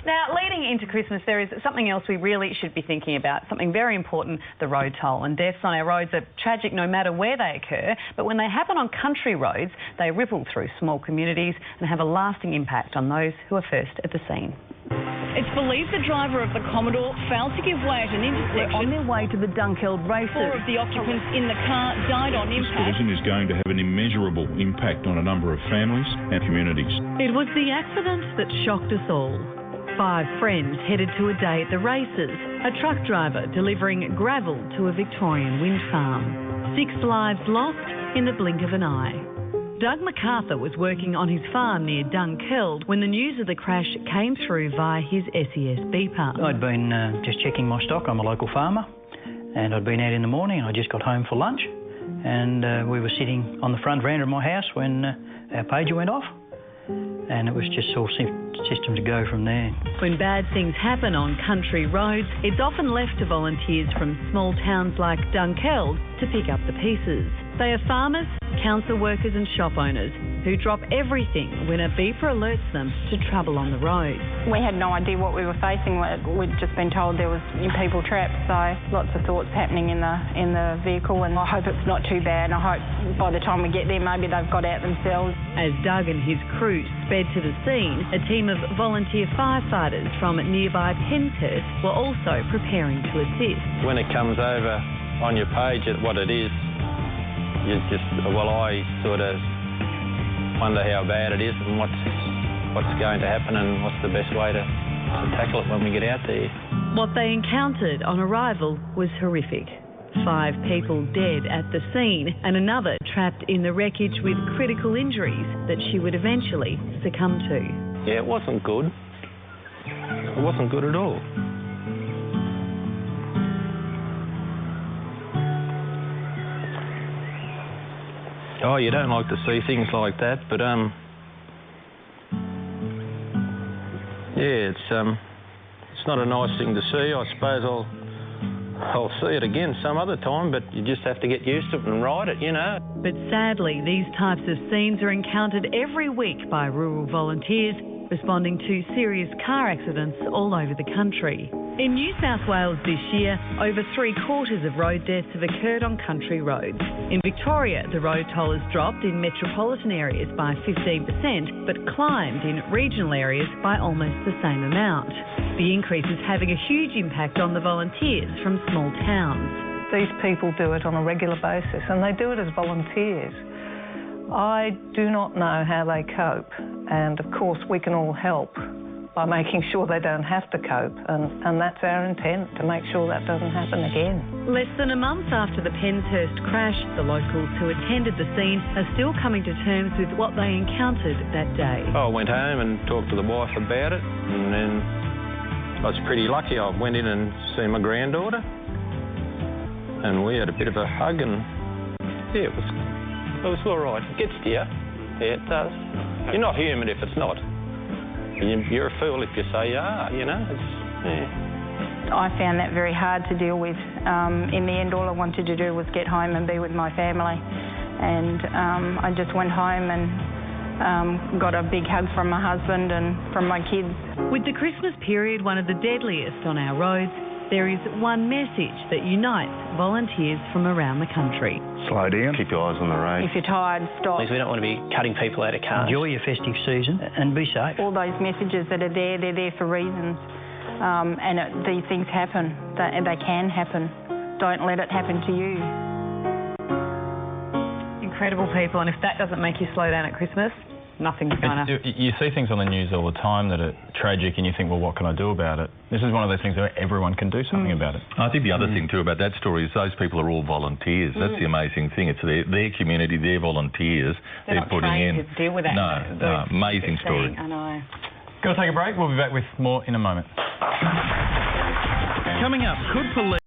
Now, leading into Christmas, there is something else we really should be thinking about, something very important, the road toll. And deaths on our roads are tragic no matter where they occur, but when they happen on country roads, they ripple through small communities and have a lasting impact on those who are first at the scene. It's believed the driver of the Commodore failed to give way at an intersection. On their way to the Dunkeld races. 4 of the occupants in the car died on impact. This collision is going to have an immeasurable impact on a number of families and communities. It was the accident that shocked us all. 5 friends headed to a day at the races, a truck driver delivering gravel to a Victorian wind farm. 6 lives lost in the blink of an eye. Doug MacArthur was working on his farm near Dunkeld when the news of the crash came through via his SES beeper. I'd been just checking my stock. I'm a local farmer, and I'd been out in the morning and I just got home for lunch, and we were sitting on the front veranda of my house when our pager went off, and it was just all system to go from there. When bad things happen on country roads, it's often left to volunteers from small towns like Dunkeld to pick up the pieces. They are farmers, council workers and shop owners who drop everything when a beeper alerts them to trouble on the road. We had no idea what we were facing. We'd just been told there was people trapped, so lots of thoughts happening in the vehicle, and I hope it's not too bad. I hope by the time we get there maybe they've got out themselves. As Doug and his crew sped to the scene, a team of volunteer firefighters from nearby Penshurst were also preparing to assist. When it comes over on your page at what it is, you just, I sort of wonder how bad it is and what's going to happen and what's the best way to tackle it when we get out there. What they encountered on arrival was horrific. 5 people dead at the scene and another trapped in the wreckage with critical injuries that she would eventually succumb to. Yeah, it wasn't good. It wasn't good at all. Oh, you don't like to see things like that, but yeah, it's not a nice thing to see. I suppose I'll see it again some other time, but you just have to get used to it and ride it, you know. But sadly, these types of scenes are encountered every week by rural volunteers responding to serious car accidents all over the country. In New South Wales this year, over 3/4 of road deaths have occurred on country roads. In Victoria, the road toll has dropped in metropolitan areas by 15%, but climbed in regional areas by almost the same amount. The increase is having a huge impact on the volunteers from small towns. These people do it on a regular basis, and they do it as volunteers. I do not know how they cope, and of course we can all help by making sure they don't have to cope, and that's our intent, to make sure that doesn't happen again. Less than a month after the Penshurst crash, the locals who attended the scene are still coming to terms with what they encountered that day. I went home and talked to the wife about it, and then I was pretty lucky. I went in and seen my granddaughter, and we had a bit of a hug, and yeah, it was all right. It gets to you. Yeah, it does. You're not human if it's not. You're a fool if you say you are, you know. Yeah. I found that very hard to deal with. In the end, all I wanted to do was get home and be with my family. And I just went home and got a big hug from my husband and from my kids. With the Christmas period one of the deadliest on our roads, there is one message that unites volunteers from around the country. Slow down, keep your eyes on the road. If you're tired, stop. We don't want to be cutting people out of cars. Enjoy your festive season and be safe. All those messages that are there, they're there for reasons. These things happen, and they can happen. Don't let it happen to you. Incredible people, and if that doesn't make you slow down at Christmas, nothing's gonna. You see things on the news all the time that are tragic and you think, well, what can I do about it? This is one of those things where everyone can do something about it. I think the other thing too about that story is those people are all volunteers. That's the amazing thing. It's their community, their volunteers. They're not putting trained in. to deal with that. No, amazing story. I know. Going to take a break. We'll be back with more in a moment. Coming up, could police